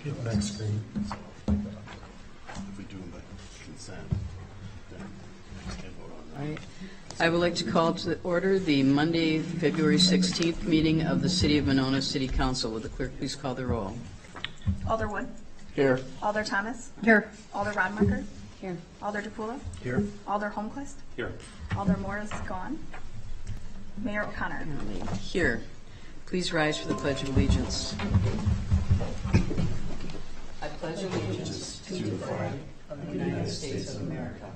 Hit back screen. If we do them by consent, then we can vote on All right. I would like to call to order the Monday, February 16th meeting of the City of Monona City Council. Would the clerk please call the roll? Alder Wood. Here. Alder Thomas. Here. Alder Rodmacher. Here. Alder DePula. Here. Alder Holmquist. Here. Alder Moore is gone. Mayor O'Connor. Here. Please rise for the Pledge of Allegiance. I pledge allegiance to the flag of the United States of America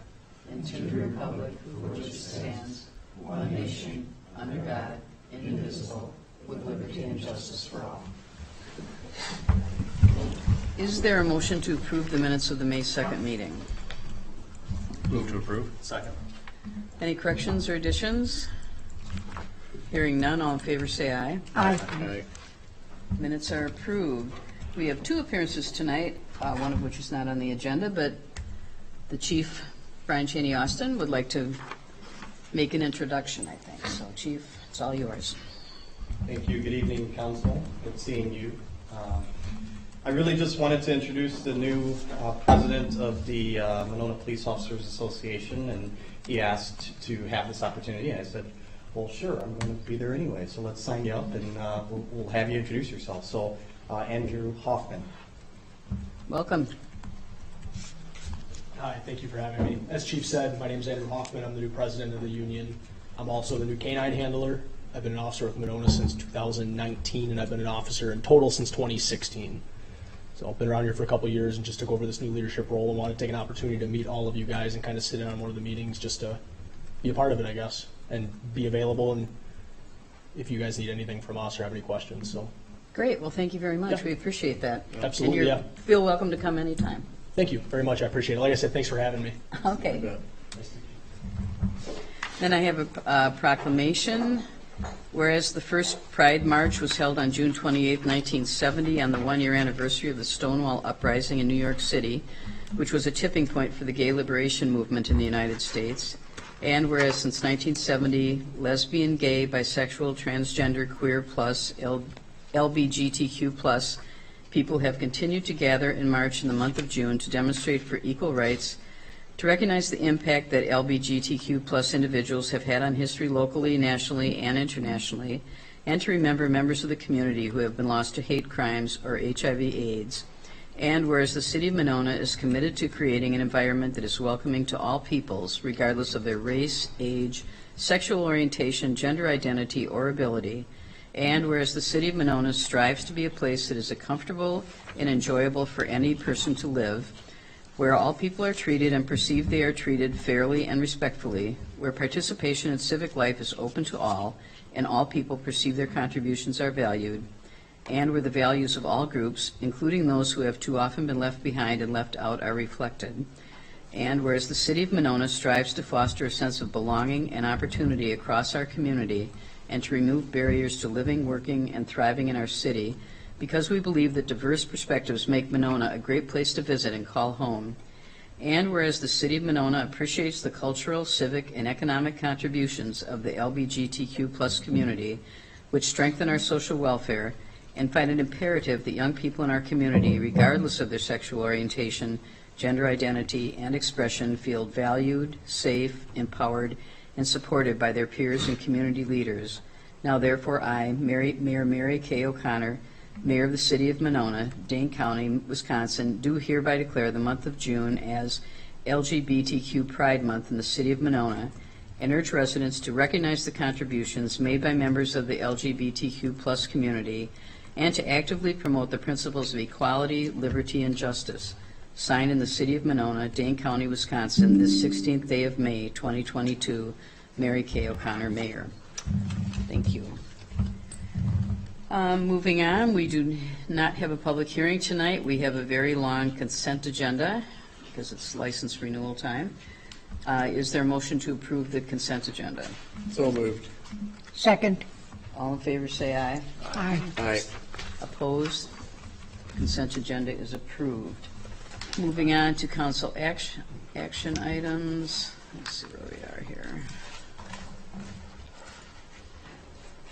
and to the republic for which it stands, one nation, under God, indivisible, with liberty and justice for all. Is there a motion to approve the minutes of the May 2nd meeting? Move to approve. Second. Any corrections or additions? Hearing none, all in favor say aye. Aye. Minutes are approved. We have two appearances tonight, one of which is not on the agenda, but the Chief, Brian Cheney Austin, would like to make an introduction, I think. So, Chief, it's all yours. Thank you. Good evening, Council. Good seeing you. I really just wanted to introduce the new president of the Monona Police Officers Association, and he asked to have this opportunity. I said, well, sure, I'm going to be there anyway, so let's sign you up, and we'll have you introduce yourself. So, Andrew Hoffman. Welcome. Hi, thank you for having me. As Chief said, my name is Andrew Hoffman. I'm the new president of the union. I'm also the new canine handler. I've been an officer with Monona since 2019, and I've been an officer in total since 2016. So I've been around here for a couple of years and just took over this new leadership role and wanted to take an opportunity to meet all of you guys and kind of sit in on one of the meetings just to be a part of it, I guess, and be available and if you guys need anything from us or have any questions. So Great. Well, thank you very much. Yeah. We appreciate that. Absolutely, And yeah. feel welcome to come anytime. thank you very much. I appreciate it. Like I said, thanks for having me. Okay. Then I have a proclamation. Whereas the first Pride March was held on June 28, 1970, on the one-year anniversary of the Stonewall Uprising in New York City, which was a tipping point for the gay liberation movement in the United States. And whereas since 1970, lesbian, gay, bisexual, transgender, queer plus, LGBTQ plus people have continued to gather and march in the month of June to demonstrate for equal rights, to recognize the impact that LGBTQ plus individuals have had on history locally, nationally, and internationally, and to remember members of the community who have been lost to hate crimes or HIV/AIDS. And whereas the City of Monona is committed to creating an environment that is welcoming to all peoples, regardless of their race, age, sexual orientation, gender identity, or ability, and whereas the City of Monona strives to be a place that is comfortable and enjoyable for any person to live, where all people are treated and perceive they are treated fairly and respectfully, where participation in civic life is open to all, and all people perceive their contributions are valued, and where the values of all groups, including those who have too often been left behind and left out, are reflected. And whereas the City of Monona strives to foster a sense of belonging and opportunity across our community, and to remove barriers to living, working, and thriving in our city, because we believe that diverse perspectives make Monona a great place to visit and call home. And whereas the City of Monona appreciates the cultural, civic, and economic contributions of the LGBTQ plus community, which strengthen our social welfare, and find it imperative that young people in our community, regardless of their sexual orientation, gender identity, and expression, feel valued, safe, empowered, and supported by their peers and community leaders. Now therefore I, Mayor Mary K. O'Connor, Mayor of the City of Monona, Dane County, Wisconsin, do hereby declare the month of June as LGBTQ Pride Month in the City of Monona, and urge residents to recognize the contributions made by members of the LGBTQ plus community, and to actively promote the principles of equality, liberty, and justice. Signed in the City of Monona, Dane County, Wisconsin, this 16th day of May, 2022, Mary K. O'Connor, Mayor. Thank you. Moving on, we do not have a public hearing tonight. We have a very long consent agenda because it's license renewal time. Is there a motion to approve the consent agenda? So moved. Second. All in favor say aye. Aye. Aye. Opposed? Consent agenda is approved. Moving on to council action items. Let's see where we are here.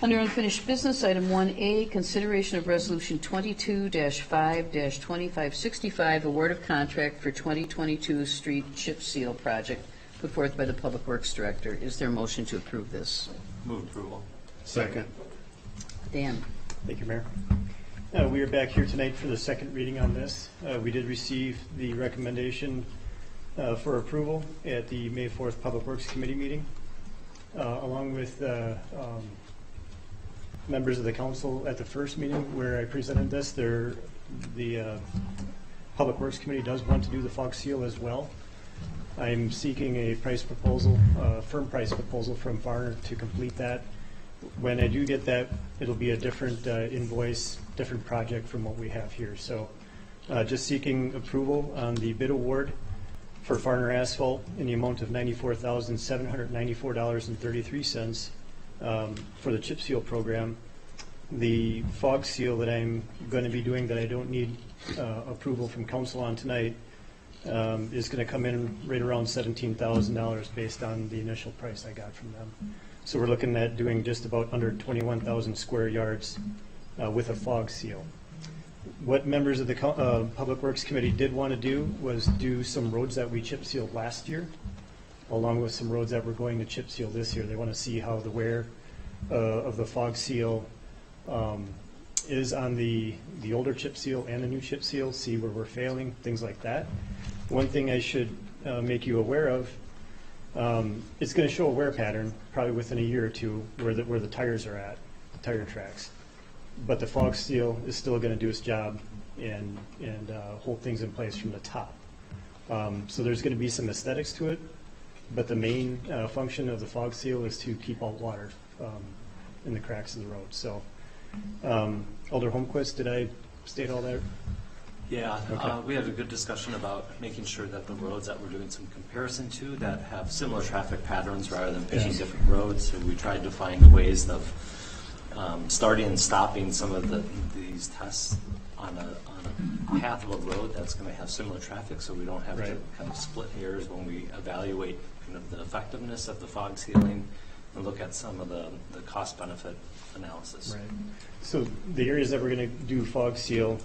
Under unfinished business, item 1A, consideration of resolution 22-5-2565, award of contract for 2022 street chip seal project, put forth by the Public Works Director. Is there a motion to approve this? Move approval. Second. Dan? Thank you, Mayor. We are back here tonight for the second reading on this. We did receive the recommendation for approval at the May 4th Public Works Committee meeting, along with members of the council at the first meeting where I presented this. The Public Works Committee does want to do the fog seal as well. I'm seeking a price proposal, firm price proposal from Varner to complete that. When I do get that, it'll be a different invoice, different project from what we have here. So just seeking approval on the bid award for Varner Asphalt in the amount of $94,794.33 for the chip seal program. The fog seal that I'm going to be doing that I don't need approval from council on tonight is going to come in right around $17,000 based on the initial price I got from them. So we're looking at doing just about under 21,000 square yards with a fog seal. What members of the Public Works Committee did want to do was do some roads that we chip sealed last year, along with some roads that we're going to chip seal this year. They want to see how the wear of the fog seal is on the older chip seal and the new chip seal, see where we're failing, things like that. One thing I should make you aware of, it's going to show a wear pattern probably within a year or two where the tires are at, the tire tracks. But the fog seal is still going to do its job and hold things in place from the top. So there's going to be some aesthetics to it, but the main function of the fog seal is to keep out water in the cracks of the road. So, Alder Holmquist, did I state all that? Yeah, Okay. we had a good discussion about making sure that the roads that we're doing some comparison to that have similar traffic patterns rather than picking Yes. different roads. So we tried to find ways of starting and stopping some of these tests on a path of a road that's going to have similar traffic, so we don't have to Right. kind of split hairs when we evaluate kind of the effectiveness of the fog sealing and look at some of the cost-benefit analysis. Right. So the areas that we're going to do fog seal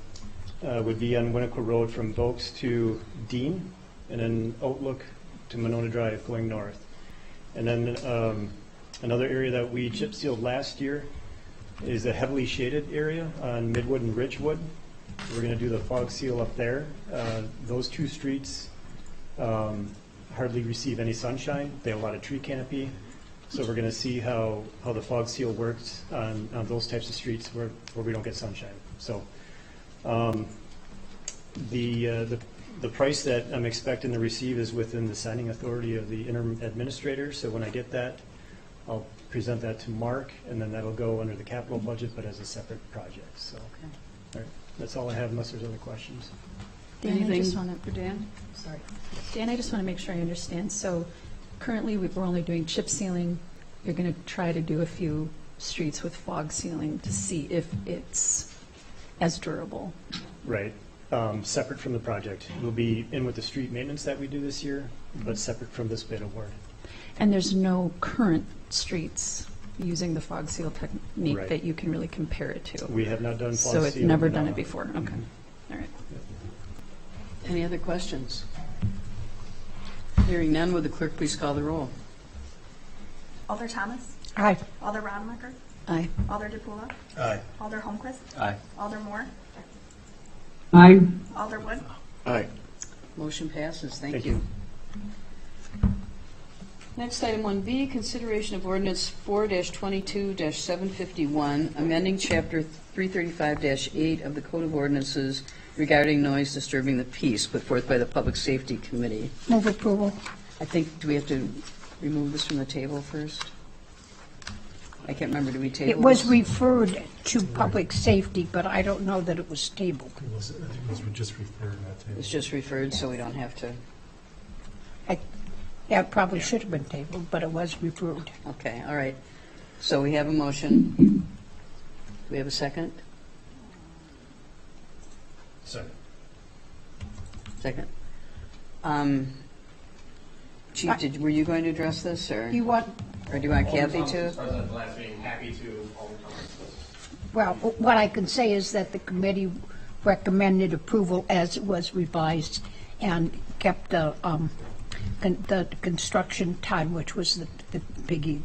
would be on Winnequa Road from Vokes to Dean, and then Outlook to Monona Drive going north. And then another area that we chip sealed last year is a heavily shaded area on Midwood and Ridgewood. We're going to do the fog seal up there. Those two streets hardly receive any sunshine. They have a lot of tree canopy. So we're going to see how the fog seal works on those types of streets where we don't get sunshine. So the price that I'm expecting to receive is within the signing authority of the interim administrator. So when I get that, I'll present that to Mark, and then that'll go under the capital budget, but as a separate project. So, all right, that's all I have unless there's other questions. Dan, I Anything just want for to, Dan? sorry. Dan, I just want to make sure I understand. So currently, we're only doing chip sealing. You're going to try to do a few streets with fog sealing to see if it's as durable. Right. Separate from the project. We'll be in with the street maintenance that we do this year, but separate from this bid award. And there's no current streets using the fog seal technique Right. that you can really compare it to. We have not done fog So it's seal. never done no. it before. Okay. All right. Any other questions? Hearing none, would the clerk please call the roll? Alder Thomas. Aye. Alder Rademacher. Aye. Alder DePula. Aye. Alder Holmquist. Aye. Alder Moore. Aye. Alder Wood. Aye. Motion passes. Thank Thank you. you. Next, item 1B, consideration of ordinance 4-22-751, amending chapter 335-8 of the Code of Ordinances regarding noise disturbing the peace, put forth by the Public Safety Committee. Move approval. I think, do we have to remove this from the table first? I can't remember, do we table It was this? referred to public safety, but I don't know that it was tabled. I think it was just referred, not tabled. It's just referred, so we don't have to, Yeah, it probably should have been tabled, but it was referred. okay, all right. So we have a motion. Do we have a second? Second. Second. Chief, were you going to address this, or? You want Or do you want Kathy Alderman Thomas to? was present at the last meeting, happy to. Alderman Thomas was. Well, what I can say is that the committee recommended approval as it was revised and kept the construction time, which was the biggie,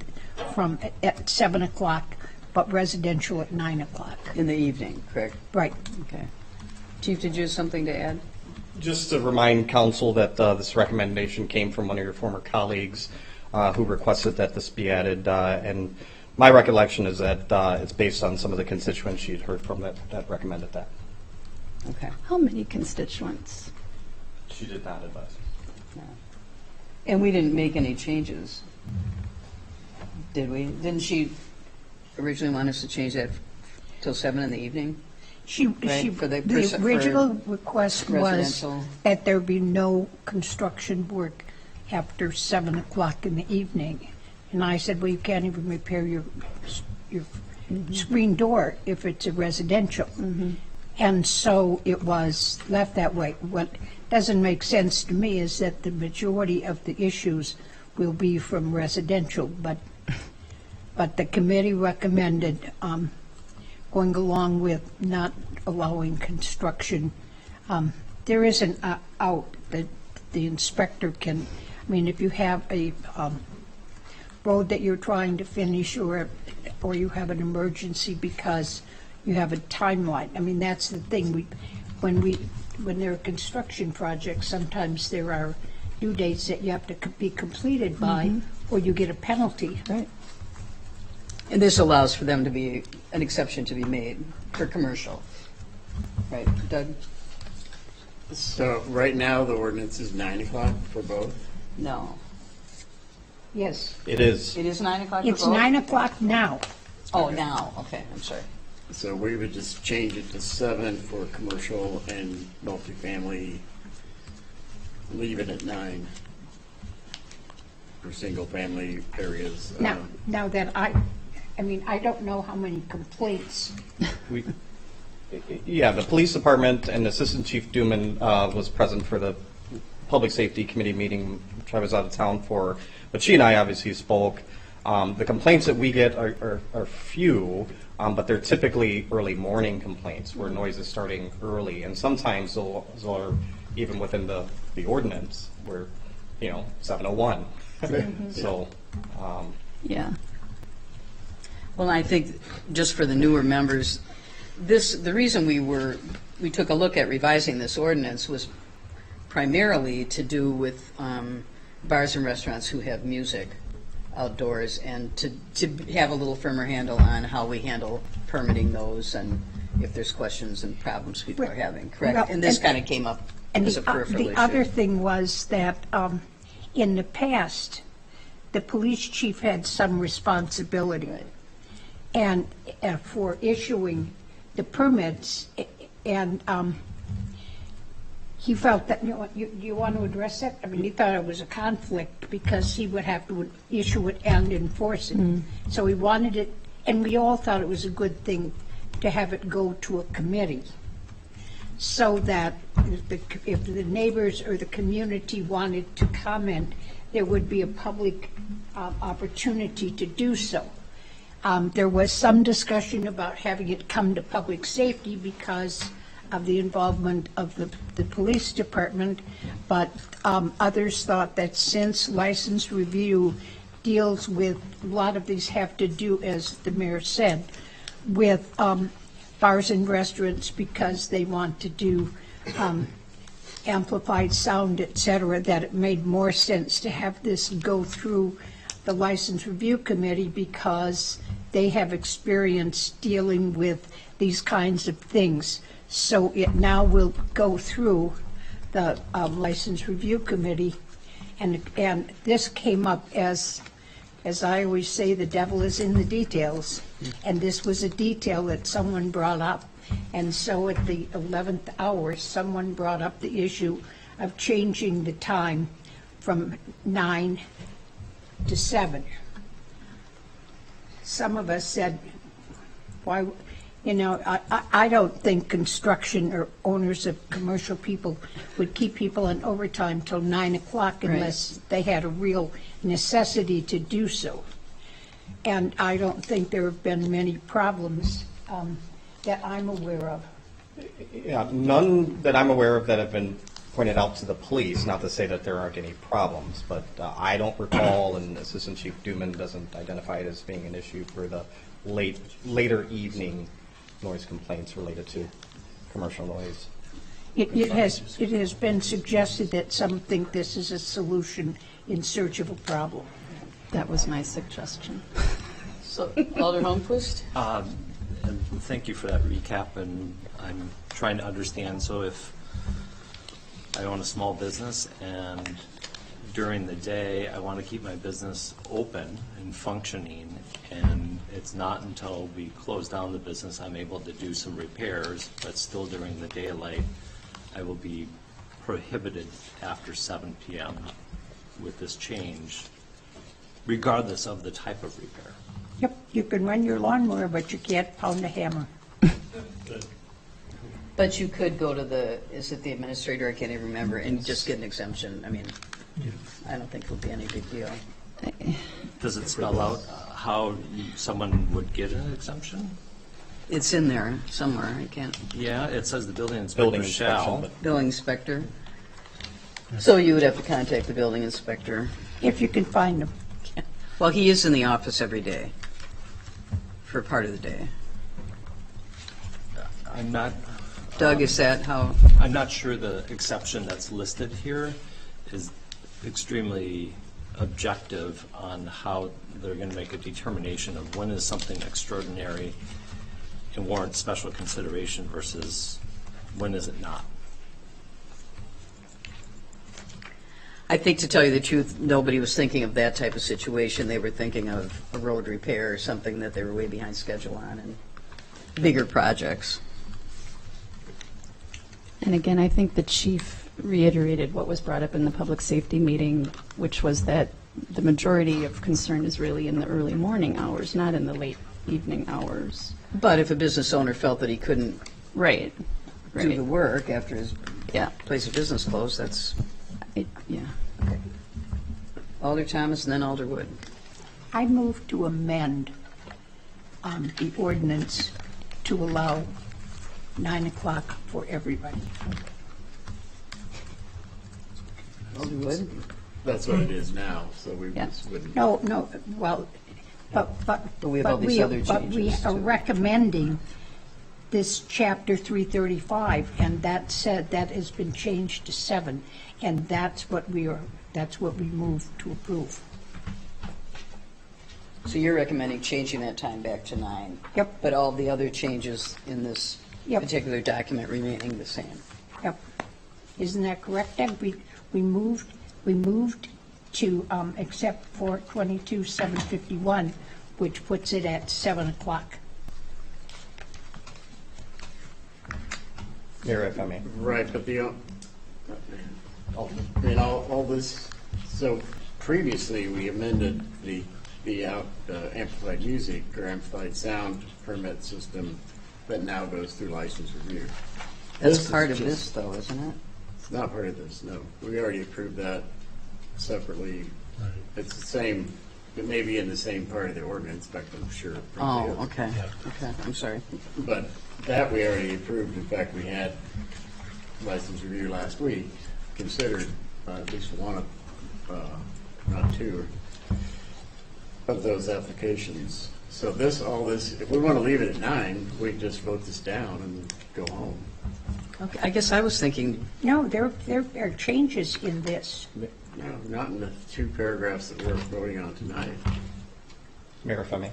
from at 7 o'clock, but residential at 9 o'clock. In the evening, correct? Right. Okay. Chief, did you have something to add? Just to remind council that this recommendation came from one of your former colleagues who requested that this be added, and my recollection is that it's based on some of the constituents she'd heard from that recommended that. Okay. How many constituents? She did not advise. And we didn't make any changes, did we? Didn't she originally want us to change that till 7 in the evening? The original request was residential? that there be no construction work after 7 o'clock in the evening. And I said, well, you can't even repair your screen door if it's a residential. And so it was left that way. What doesn't make sense to me is that the majority of the issues will be from residential, but the committee recommended going along with not allowing construction. There is an out that the inspector can, I mean, if you have a road that you're trying to finish or you have an emergency because you have a timeline. I mean, that's the thing. When there are construction projects, sometimes there are due dates that you have to be completed by, or you get a penalty. Right. And this allows for them to be, an exception to be made for commercial. Right, Doug? So right now, the ordinance is 9 o'clock for both? No. Yes. It is. It is 9 o'clock for both? It's 9 o'clock now. Oh, now, okay, I'm sorry. So we would just change it to 7 for commercial and multifamily, leave it at 9 for single-family areas. Now that I mean, I don't know how many complaints. Yeah, the police department and Assistant Chief Duman was present for the Public Safety Committee meeting, which I was out of town for, but she and I obviously spoke. The complaints that we get are few, but they're typically early morning complaints where noise is starting early, and sometimes those are even within the ordinance where, 7:01. So, Yeah. Well, I think just for the newer members, the reason we took a look at revising this ordinance was primarily to do with bars and restaurants who have music outdoors, and to have a little firmer handle on how we handle permitting those and if there's questions and problems people are having, correct? Well, And this kind of came up as a peripheral issue. The other thing was that in the past, the police chief had some responsibility. Right. And for issuing the permits, and he felt that, you want to address that? I mean, he thought it was a conflict because he would have to issue it and enforce it. So he wanted it, and we all thought it was a good thing to have it go to a committee, so that if the neighbors or the community wanted to comment, there would be a public opportunity to do so. There was some discussion about having it come to public safety because of the involvement of the police department, but others thought that since license review deals with, a lot of these have to do, as the mayor said, with bars and restaurants because they want to do amplified sound, et cetera, that it made more sense to have this go through the license review committee because they have experience dealing with these kinds of things. So it now will go through the license review committee, and this came up as I always say, the devil is in the details, and this was a detail that someone brought up, and so at the 11th hour, someone brought up the issue of changing the time from 9 to 7. Some of us said, why? I don't think construction or owners of commercial people would keep people on overtime till 9 o'clock unless they had a real necessity to do so. And I don't think there have been many problems that I'm aware of. Yeah, none that I'm aware of that have been pointed out to the police, not to say that there aren't any problems, but I don't recall, and Assistant Chief Duman doesn't identify it as being an issue for the later evening noise complaints related to commercial noise. It has been suggested that some think this is a solution in search of a problem. That was my suggestion. So, Alder Holmquist? And thank you for that recap, and I'm trying to understand, so if I own a small business and during the day I want to keep my business open and functioning, and it's not until we close down the business I'm able to do some repairs, but still during the daylight I will be prohibited after 7 p.m. with this change, regardless of the type of repair. Yep, you can run your lawnmower, but you can't pound a hammer. But you could go to is it the administrator, I can't even remember, and just get an exemption. I mean, I don't think it'll be any big deal. Does it spell out how someone would get an exemption? It's in there somewhere, I can't. Yeah, it says the building inspector shall. Building inspector. So you would have to contact the building inspector. If you can find them. Well, he is in the office every day for part of the day. I'm not. Doug, is that how? I'm not sure the exception that's listed here is extremely objective on how they're going to make a determination of when is something extraordinary and warrants special consideration versus when is it not. I think, to tell you the truth, nobody was thinking of that type of situation. They were thinking of a road repair or something that they were way behind schedule on, and bigger projects. And again, I think the chief reiterated what was brought up in the public safety meeting, which was that the majority of concern is really in the early morning hours, not in the late evening hours. But if a business owner felt that he couldn't Right. do the work after his Yeah. place of business closed, that's Yeah. Alder Thomas and then Alder Wood. I move to amend the ordinance to allow 9 o'clock for everybody. Alder Wood? That's what it is now, so we Yeah. just wouldn't. No, well, but we have all these other but we changes, are too. recommending this chapter 335, and that said, that has been changed to 7, and that's what we move to approve. So you're recommending changing that time back to 9? Yep. But all the other changes in this Yep. particular document remaining the same? Yep. Isn't that correct, Deb? We moved to accept for 22-751, which puts it at 7 o'clock. Mayor, if I may. Right, but all this, so previously we amended the amplified music or amplified sound permit system that now goes through license review. That's This is part of just- this, though, isn't it? It's not part of this, no. We already approved that separately. Right. It's the same, it may be in the same part of the ordinance, but I'm sure. it Oh, probably is. okay, Yeah. okay, I'm sorry. But that we already approved. In fact, we had license review last week, considered at least one of, not two, of those applications. So all this, if we want to leave it at 9, we just vote this down and go home. Okay, I guess I was thinking, No, there are changes in this. No, not in the 2 paragraphs that we're voting on tonight. Mayor, if I may.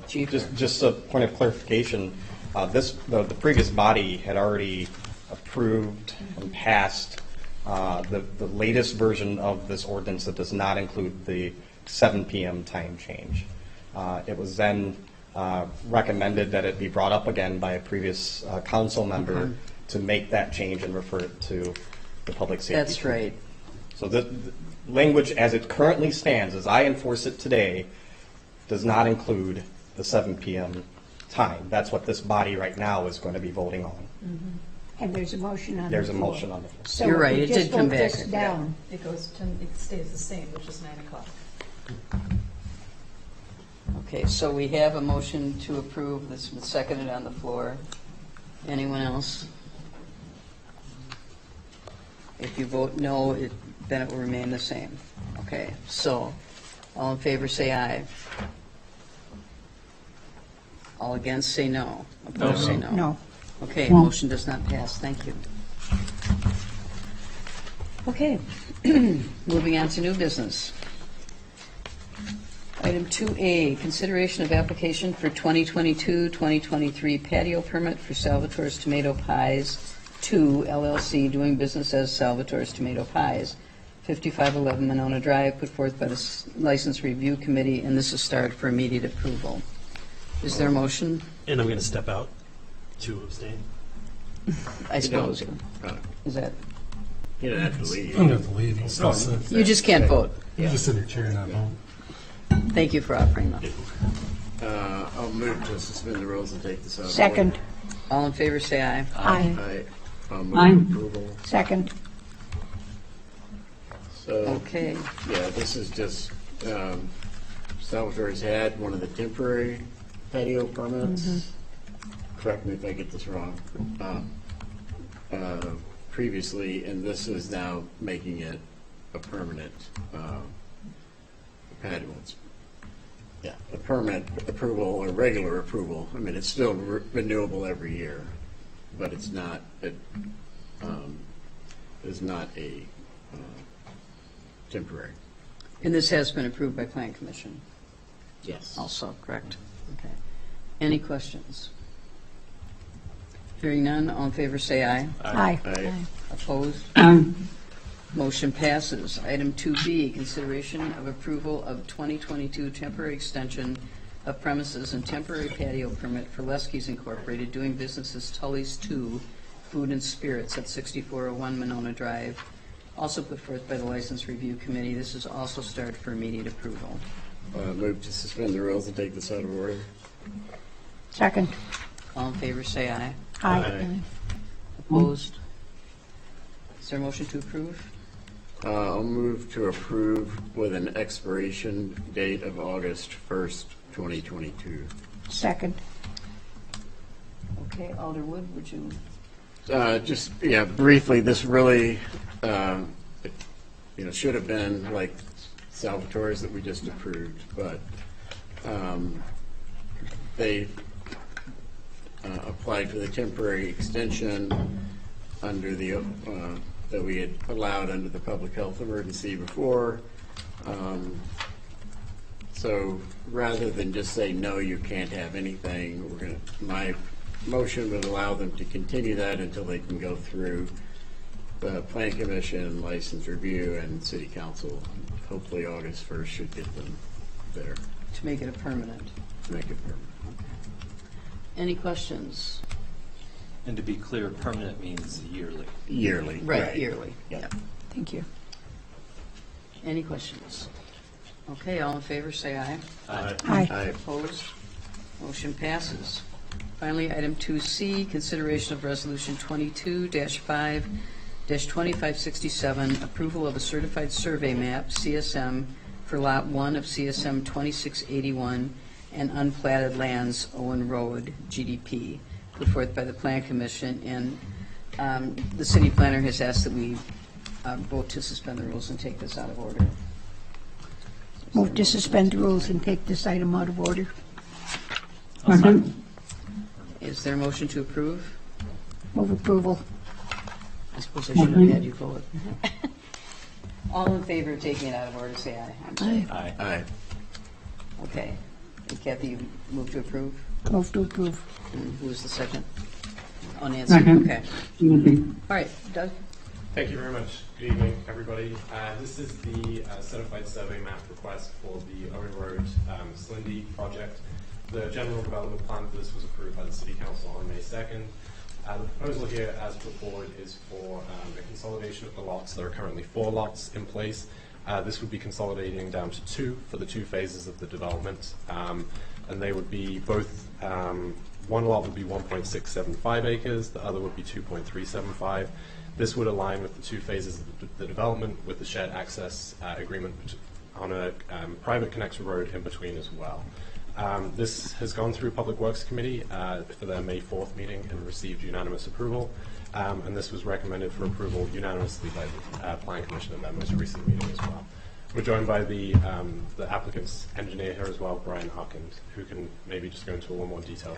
Chief, Just a point of clarification, the previous body had already approved and passed the latest version of this ordinance that does not include the 7 p.m. time change. It was then recommended that it be brought up again by a previous council member to make that change and refer it to the public safety. that's right. So the language as it currently stands, as I enforce it today, does not include the 7 p.m. time. That's what this body right now is going to be voting on. And there's a motion on the floor. There's a motion on the floor. So You're right, if we it just did come vote back. this down, It stays the same, which is 9 o'clock. Okay, so we have a motion to approve. This was seconded on the floor. Anyone else? If you vote no, then it will remain the same. Okay, so all in favor say aye. All against say no. Opposed say no. No. Okay, motion does not pass. Thank you. Okay, moving on to new business. Item 2A, consideration of application for 2022-2023 patio permit for Salvatore's Tomato Pies 2 LLC, doing business as Salvatore's Tomato Pies, 5511 Monona Drive, put forth by the License Review Committee, and this is started for immediate approval. Is there a motion? And I'm going to step out to abstain. I suppose. Is that, You don't have to leave. I'm going to have to leave. I'll still sit. you just can't vote. You just sit in your chair and not vote. Thank you for offering that. I'll move to suspend the rules and take this out of order. Second. All in favor, say aye. Aye. Aye. I'll move approval. Second. So, Okay. yeah, this is just, Salvatore's had one of the temporary patio permits. Correct me if I get this wrong. Previously, and this is now making it a permanent patio. Yeah, a permanent approval or regular approval. I mean, it's still renewable every year, but it's not, it is not a temporary. And this has been approved by Plan Commission Yes. also, correct? Okay. Any questions? Hearing none, all in favor say aye. Aye. Aye. Opposed? Motion passes. Item 2B, consideration of approval of 2022 temporary extension of premises and temporary patio permit for Leskies Incorporated, doing business as Tully's 2 Food and Spirits at 6401 Monona Drive, also put forth by the License Review Committee. This is also started for immediate approval. Move to suspend the rules and take this out of order. Second. All in favor say aye. Aye. Opposed? Is there a motion to approve? I'll move to approve with an expiration date of August 1st, 2022. Second. Okay, Alder Wood, would you? Just, yeah, briefly, this really, should have been like Salvatore's that we just approved, but they applied for the temporary extension under the, that we had allowed under the public health emergency before. So rather than just say, no, you can't have anything, my motion would allow them to continue that until they can go through the Plan Commission, License Review, and City Council. Hopefully August 1st should get them there, To make it a permanent. to make it permanent. Any questions? And to be clear, permanent means yearly. Yearly. Right, yearly. Yeah. Thank you. Any questions? Okay, all in favor, say aye. Aye. Aye. Opposed? Motion passes. Finally, item 2C, consideration of Resolution 22-5-2567, approval of a certified survey map, CSM, for Lot 1 of CSM 2681 and unplatted lands, Owen Road, GDP, put forth by the Plan Commission, and the city planner has asked that we vote to suspend the rules and take this out of order. Move to suspend the rules and take this item out of order. Is there a motion to approve? Move approval. I suppose I should have had you vote. All in favor of taking it out of order, say aye. I'm sorry. Aye. Aye. Okay. And Kathy, you move to approve? Move to approve. And who was the second? Oh, Nancy, okay. All right, Doug? Thank you very much. Good evening, everybody. This is the certified survey map request for the Owen Road Slindy project. The general development plan for this was approved by the City Council on May 2nd. The proposal here, as put forward, is for a consolidation of the lots. There are currently 4 lots in place. This would be consolidating down to 2 for the 2 phases of the development. And they would be both, one lot would be 1.675 acres, the other would be 2.375. This would align with the 2 phases of the development with the shared access agreement on a private connector road in between as well. This has gone through Public Works Committee for their May 4th meeting and received unanimous approval. And this was recommended for approval unanimously by the Planning Commission at that most recent meeting as well. We're joined by the applicant's engineer here as well, Brian Hawkins, who can maybe just go into a little more detail.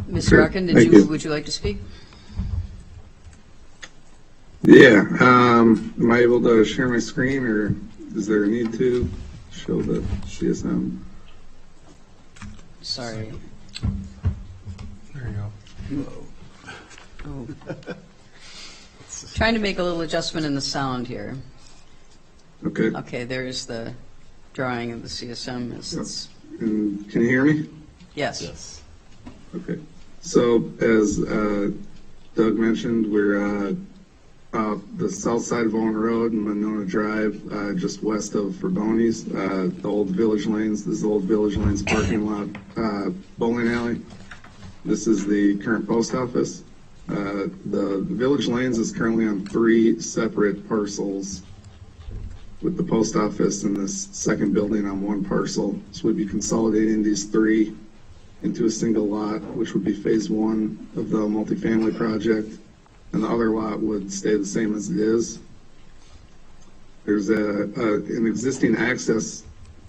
Mr. Arkin, would you like to speak? Yeah. Am I able to share my screen, or is there a need to show the CSM? Sorry. There you go. Oh. Trying to make a little adjustment in the sound here. Okay. Okay, there's the drawing of the CSM. And can you hear me? Yes. Yes. Okay. So as Doug mentioned, we're the south side of Owen Road and Monona Drive, just west of Forboni's, the old Village Lanes. This is the old Village Lanes parking lot, bowling alley. This is the current post office. The Village Lanes is currently on 3 separate parcels, with the post office and this second building on 1 parcel. So we'd be consolidating these 3 into a single lot, which would be phase 1 of the multifamily project, and the other lot would stay the same as it is. There's an existing access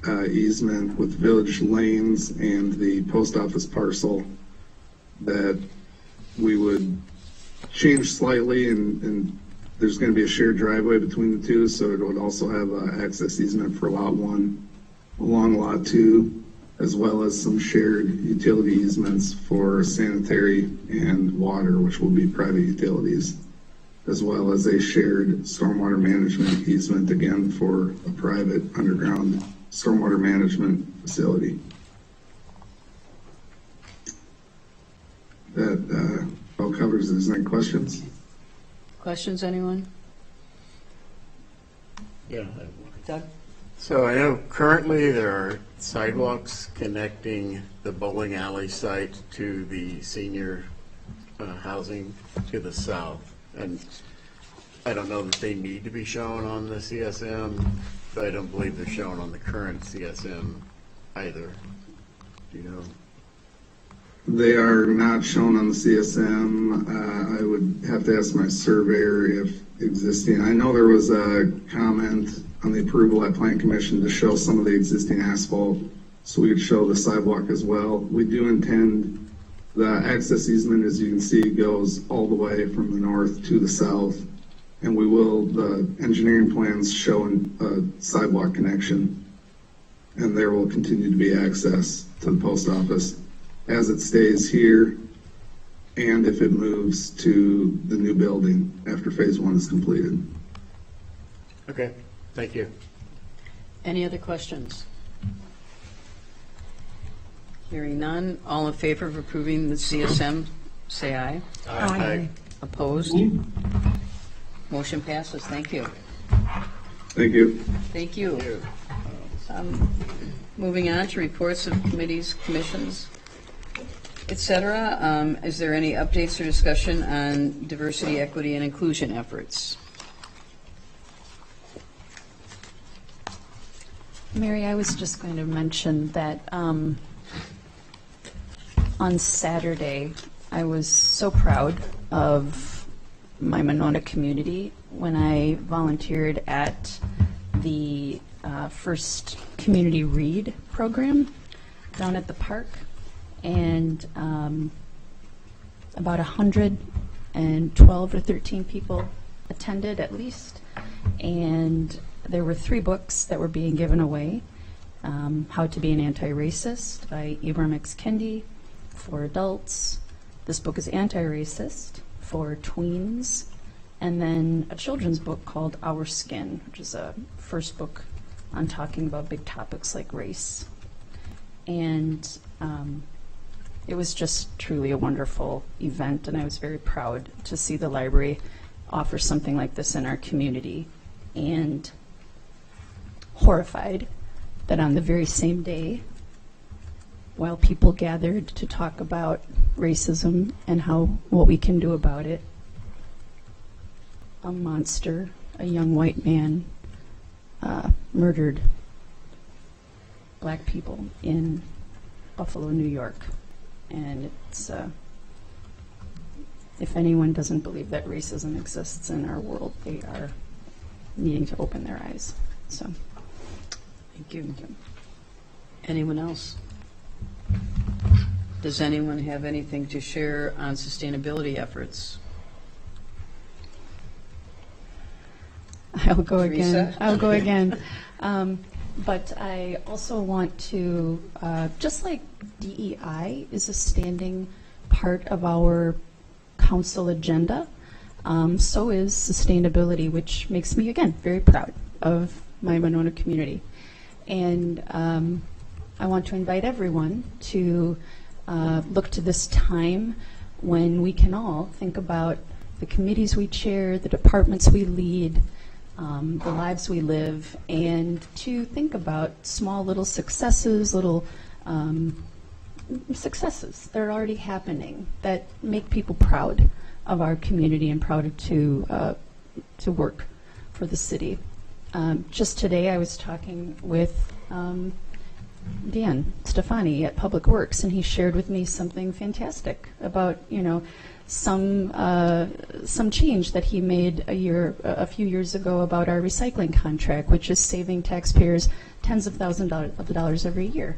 easement with Village Lanes and the post office parcel that we would change slightly, and there's going to be a shared driveway between the 2, so it would also have an access easement for lot 1 along lot 2, as well as some shared utility easements for sanitary and water, which will be private utilities, as well as a shared stormwater management easement, again, for a private underground stormwater management facility. That all covers it. Is there any questions? Questions, anyone? Yeah. Doug? So I know currently there are sidewalks connecting the bowling alley site to the senior housing to the south. And I don't know that they need to be shown on the CSM, but I don't believe they're shown on the current CSM either. Do you know? They are not shown on the CSM. I would have to ask my surveyor if existing. I know there was a comment on the approval at Plan Commission to show some of the existing asphalt, so we could show the sidewalk as well. We do intend the access easement, as you can see, goes all the way from the north to the south, and we will, the engineering plans show a sidewalk connection, and there will continue to be access to the post office as it stays here, and if it moves to the new building after phase 1 is completed. Okay, thank you. Any other questions? Hearing none, all in favor of approving the CSM, say aye. Aye. Opposed? Motion passes. Thank you. Thank you. Thank you. Moving on to reports of committees, commissions, et cetera. Is there any updates or discussion on diversity, equity, and inclusion efforts? Mary, I was just going to mention that on Saturday, I was so proud of my Monona community when I volunteered at the first community read program down at the park, and about 112 or 13 people attended at least, and there were 3 books that were being given away. How to Be an Anti-Racist by Ibram X. Kendi for adults. This book is anti-racist for tweens. And then a children's book called Our Skin, which is a first book on talking about big topics like race. And it was just truly a wonderful event, and I was very proud to see the library offer something like this in our community, and horrified that on the very same day, while people gathered to talk about racism and what we can do about it, a monster, a young white man, murdered black people in Buffalo, New York. And it's, if anyone doesn't believe that racism exists in our world, they are needing to open their eyes. So, Thank you. Anyone else? Does anyone have anything to share on sustainability efforts? I'll go again. Teresa? I'll go again. But I also want to, just like DEI is a standing part of our council agenda, so is sustainability, which makes me, again, very proud of my Monona community. And I want to invite everyone to look to this time when we can all think about the committees we chair, the departments we lead, the lives we live, and to think about small little successes, little successes that are already happening that make people proud of our community and proud to work for the city. Just today I was talking with Dan Stefani at Public Works, and he shared with me something fantastic about, some change that he made a few years ago about our recycling contract, which is saving taxpayers tens of thousands of dollars every year.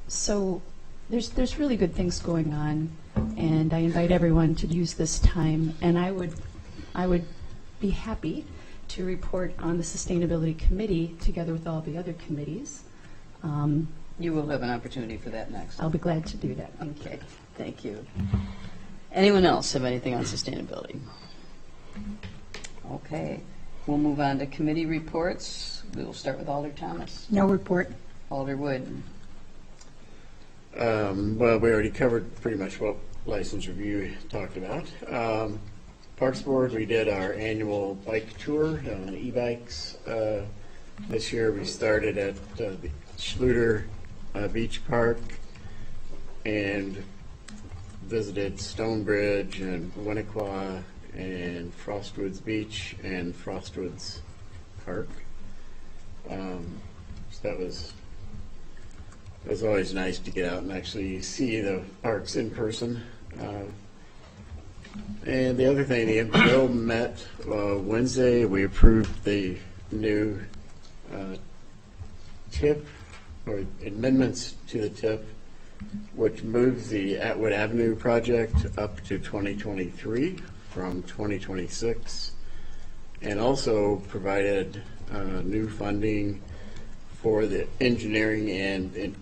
So there's really good things going on, and I invite everyone to use this time. And I would be happy to report on the Sustainability Committee together with all the other committees. You will have an opportunity for that next. I'll be glad to do that. Okay, thank you. Anyone else have anything on sustainability? Okay, we'll move on to committee reports. We will start with Alder Thomas. No report. Alder Wood. Well, we already covered pretty much what license review talked about. Parks Board, we did our annual bike tour on e-bikes. This year we started at the Schluter Beach Park and visited Stonebridge and Winnequa and Frostwoods Beach and Frostwoods Park. So that was always nice to get out and actually see the parks in person. And the other thing, the bill met Wednesday. We approved the new TIP, or amendments to the TIP, which moves the Atwood Avenue project up to 2023 from 2026, and also provided new funding for the engineering and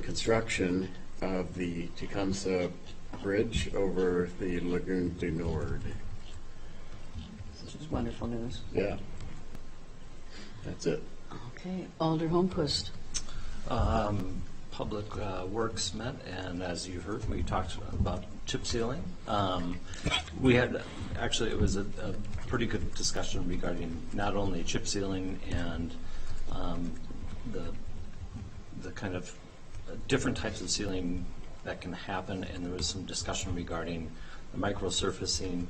construction of the Tecumseh Bridge over the Lagoon du Nord. Which is wonderful news. Yeah. That's it. Okay, Alder Holmquist. Public Works met, and as you heard, we talked about chip sealing. We had, actually, it was a pretty good discussion regarding not only chip sealing and the kind of different types of sealing that can happen, and there was some discussion regarding the microsurfacing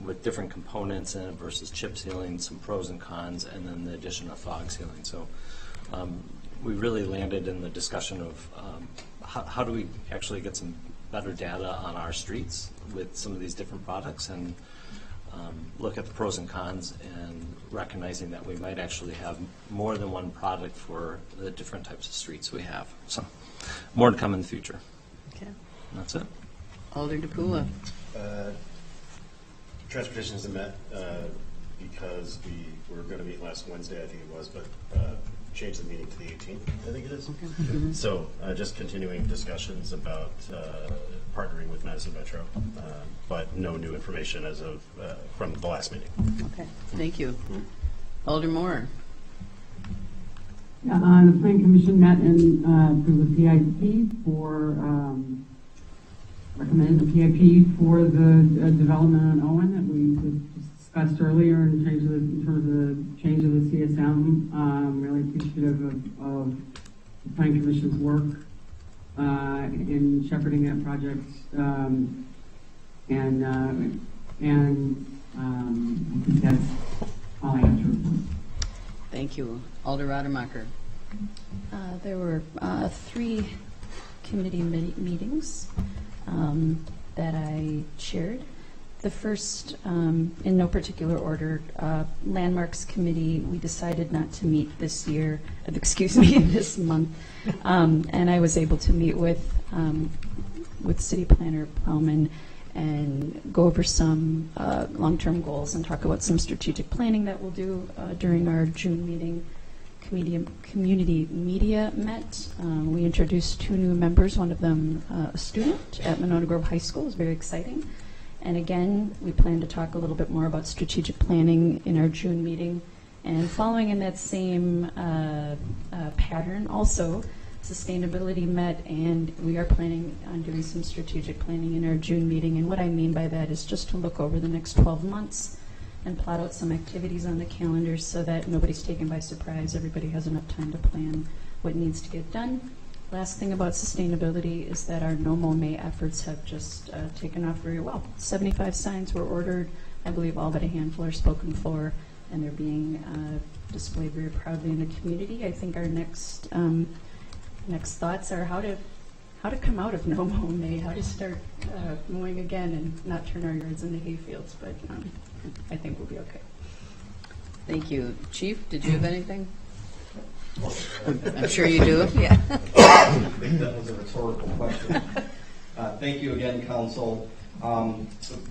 with different components in it versus chip sealing, some pros and cons, and then the addition of fog sealing. So we really landed in the discussion of how do we actually get some better data on our streets with some of these different products, and look at the pros and cons, and recognizing that we might actually have more than one product for the different types of streets we have. So more to come in the future. Okay. And that's it. Alder DePula. Transportation hasn't met because we were going to meet last Wednesday, I think it was, but changed the meeting to the 18th, I think it is. Okay. So just continuing discussions about partnering with Madison Metro, but no new information as of from the last meeting. Okay, thank you. Alder Moore. The Planning Commission met and approved the PIP for, recommended the PIP for the development on Owen that we discussed earlier in terms of the change of the CSM. Really appreciative of the Planning Commission's work in shepherding that project. I think that's all I have to report. Thank you. Alder Rademacher. There were 3 committee meetings that I chaired. The first, in no particular order, Landmarks Committee, we decided not to meet this year, this month. And I was able to meet with City Planner Plowman and go over some long-term goals and talk about some strategic planning that we'll do during our June meeting. Community media met. We introduced 2 new members, one of them a student at Monona Grove High School. It was very exciting. And again, we plan to talk a little bit more about strategic planning in our June meeting. And following in that same pattern also, sustainability met, and we are planning on doing some strategic planning in our June meeting. And what I mean by that is just to look over the next 12 months and plot out some activities on the calendar so that nobody's taken by surprise. Everybody has enough time to plan what needs to get done. Last thing about sustainability is that our No Mow May efforts have just taken off very well. 75 signs were ordered. I believe all but a handful are spoken for, and they're being displayed very proudly in the community. I think our next thoughts are how to come out of No Mow May, how to start mowing again and not turn our yards into hay fields, but I think we'll be okay. Thank you. Chief, did you have anything? I'm sure you do. Yeah. I think that was a rhetorical question. Thank you again, Council.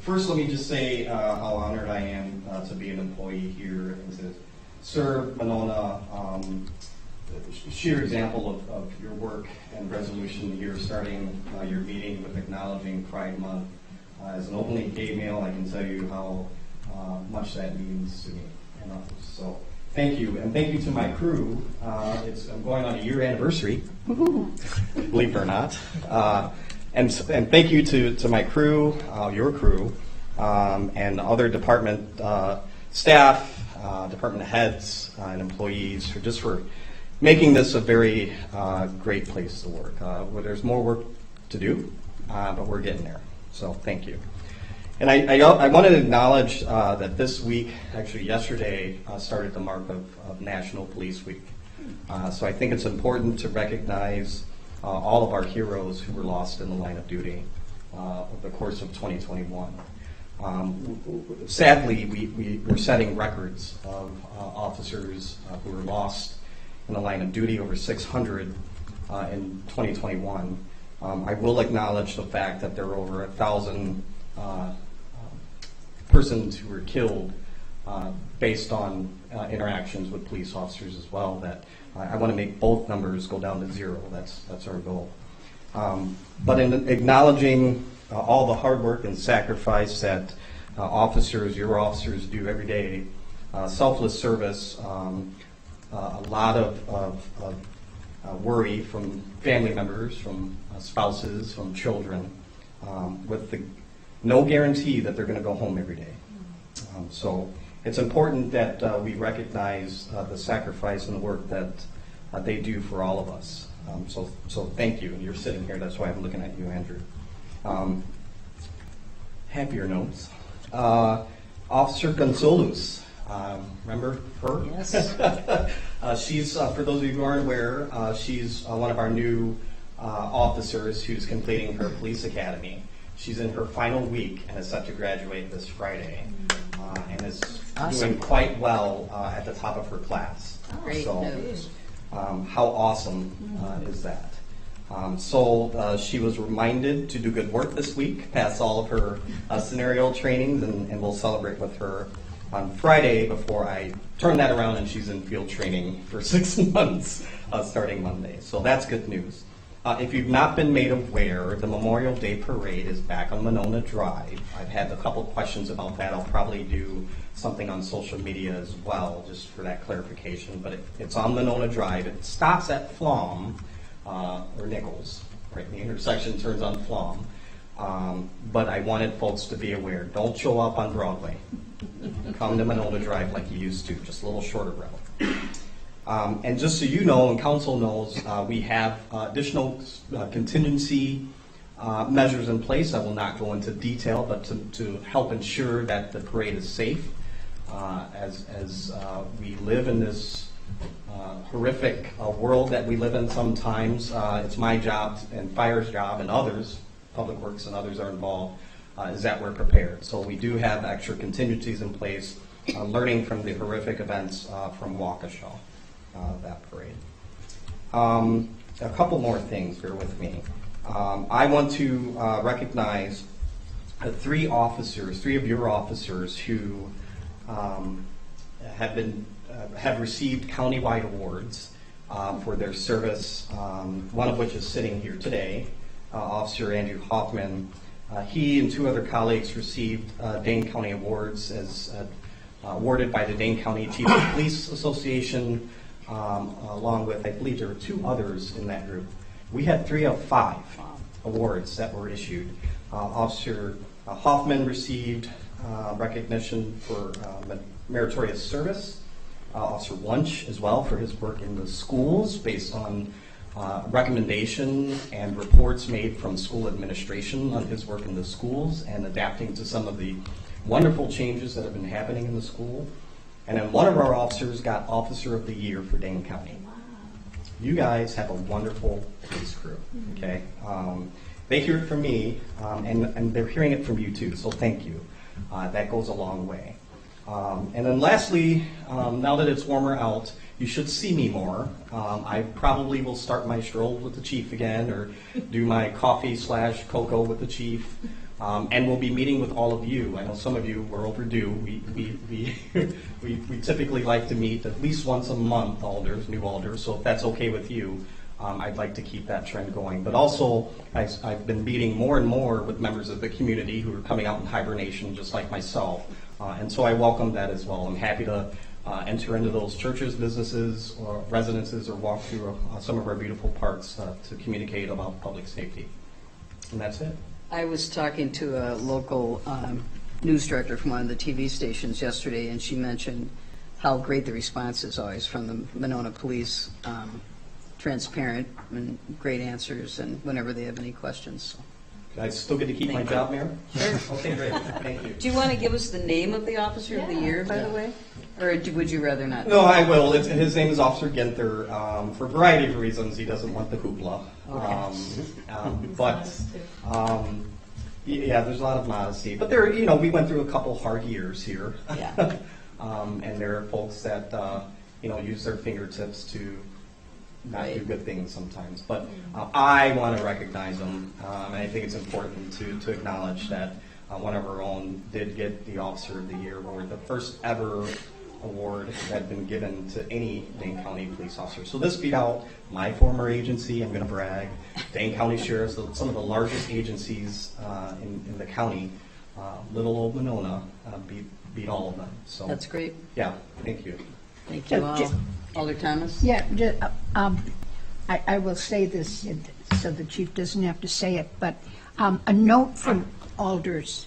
First, let me just say how honored I am to be an employee here and to serve Monona. Sheer example of your work and resolution here, starting your meeting with acknowledging Pride Month. As an openly gay male, I can tell you how much that means to me and others. So thank you, and thank you to my crew. I'm going on a year anniversary, believe it or not. And thank you to my crew, your crew, and other department staff, department heads, and employees for making this a very great place to work. There's more work to do, but we're getting there. So thank you. And I want to acknowledge that this week, actually yesterday, started the mark of National Police Week. So I think it's important to recognize all of our heroes who were lost in the line of duty over the course of 2021. Sadly, we're setting records of officers who were lost in the line of duty, over 600 in 2021. I will acknowledge the fact that there were over 1,000 persons who were killed based on interactions with police officers as well. That I want to make both numbers go down to 0. That's our goal. But in acknowledging all the hard work and sacrifice that your officers do every day, selfless service, a lot of worry from family members, from spouses, from children, with no guarantee that they're going to go home every day. So it's important that we recognize the sacrifice and the work that they do for all of us. So thank you. You're sitting here, that's why I'm looking at you, Andrew. Happier notes. Officer Gonzalez. Remember her? Yes. She's, for those of you who aren't aware, she's one of our new officers who's completing her police academy. She's in her final week and is set to graduate this Friday, and is doing quite well at the top of her class. Great news. How awesome is that? She was reminded to do good work this week, pass all of her scenario trainings, and we'll celebrate with her on Friday before I turn that around and she's in field training for 6 months starting Monday. So that's good news. If you've not been made aware, the Memorial Day Parade is back on Monona Drive. I've had a couple questions about that. I'll probably do something on social media as well, just for that clarification. But it's on Monona Drive. It stops at Flom, or Nichols, right? The intersection turns on Flom. But I wanted folks to be aware. Don't show up on Broadway. Come to Monona Drive like you used to, just a little shorter route. And just so you know, and council knows, we have additional contingency measures in place. I will not go into detail, but to help ensure that the parade is safe as we live in this horrific world that we live in sometimes, it's my job and fire's job and others, Public Works and others are involved, is that we're prepared. So we do have extra contingencies in place, learning from the horrific events from Waukesha, that parade. A couple more things, bear with me. I want to recognize three of your officers who have received countywide awards for their service, one of which is sitting here today, Officer Andrew Hoffman. He and two other colleagues received Dane County awards as awarded by the Dane County Chief of Police Association, along with, I believe there were two others in that group. We had 3 of 5 awards that were issued. Officer Hoffman received recognition for meritorious service. Officer Wunsch as well for his work in the schools based on recommendation and reports made from school administration on his work in the schools and adapting to some of the wonderful changes that have been happening in the school. And then one of our officers got Officer of the Year for Dane County. You guys have a wonderful police crew, okay? They hear it from me, and they're hearing it from you too, so thank you. That goes a long way. And then lastly, now that it's warmer out, you should see me more. I probably will start my stroll with the chief again, or do my coffee/cocoa with the chief. And we'll be meeting with all of you. I know some of you were overdue. We typically like to meet at least once a month, new alders. So if that's okay with you, I'd like to keep that trend going. But also, I've been meeting more and more with members of the community who are coming out in hibernation, just like myself. And so I welcome that as well. I'm happy to enter into those churches, businesses, or residences, or walk through some of our beautiful parks to communicate about public safety. And that's it. I was talking to a local news director from one of the TV stations yesterday, and she mentioned how great the response is always from the Monona Police, transparent and great answers, and whenever they have any questions. So. I still get to keep my job, Mayor? Sure. Okay, great. Thank you. Do you want to give us the name of the Officer of the Year, by the way? Or would you rather not? No, I will. His name is Officer Ginther. For a variety of reasons, he doesn't want the hoopla. Okay. Yeah, there's a lot of modesty. But there, we went through a couple hard years here. Yeah. And there are folks that, use their fingertips to not do good things sometimes. But I want to recognize them, and I think it's important to acknowledge that one of our own did get the Officer of the Year award, the first ever award that had been given to any Dane County police officer. So this beat out my former agency, I'm going to brag, Dane County Sheriffs, some of the largest agencies in the county. Little old Monona beat all of them. So that's great. Yeah, thank you. Thank you all. Alder Thomas? Yeah, I will say this so the chief doesn't have to say it, but a note from alders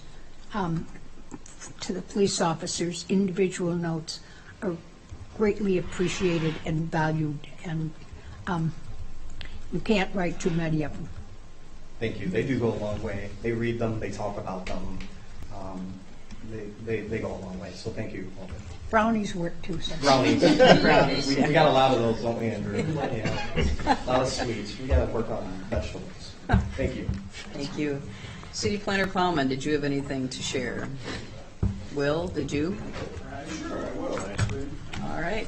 to the police officers, individual notes are greatly appreciated and valued, and you can't write too many of them. Thank you. They do go a long way. They read them, they talk about them. They go a long way, so thank you. Brownies work too. So. Brownies. Brownies. We got a lot of those, don't we, Andrew? Yeah. A lot of sweets. We got to work on vegetables. Thank you. Thank you. City Planner Plowman, did you have anything to share? Will, did you? Sure, I will, actually. All right.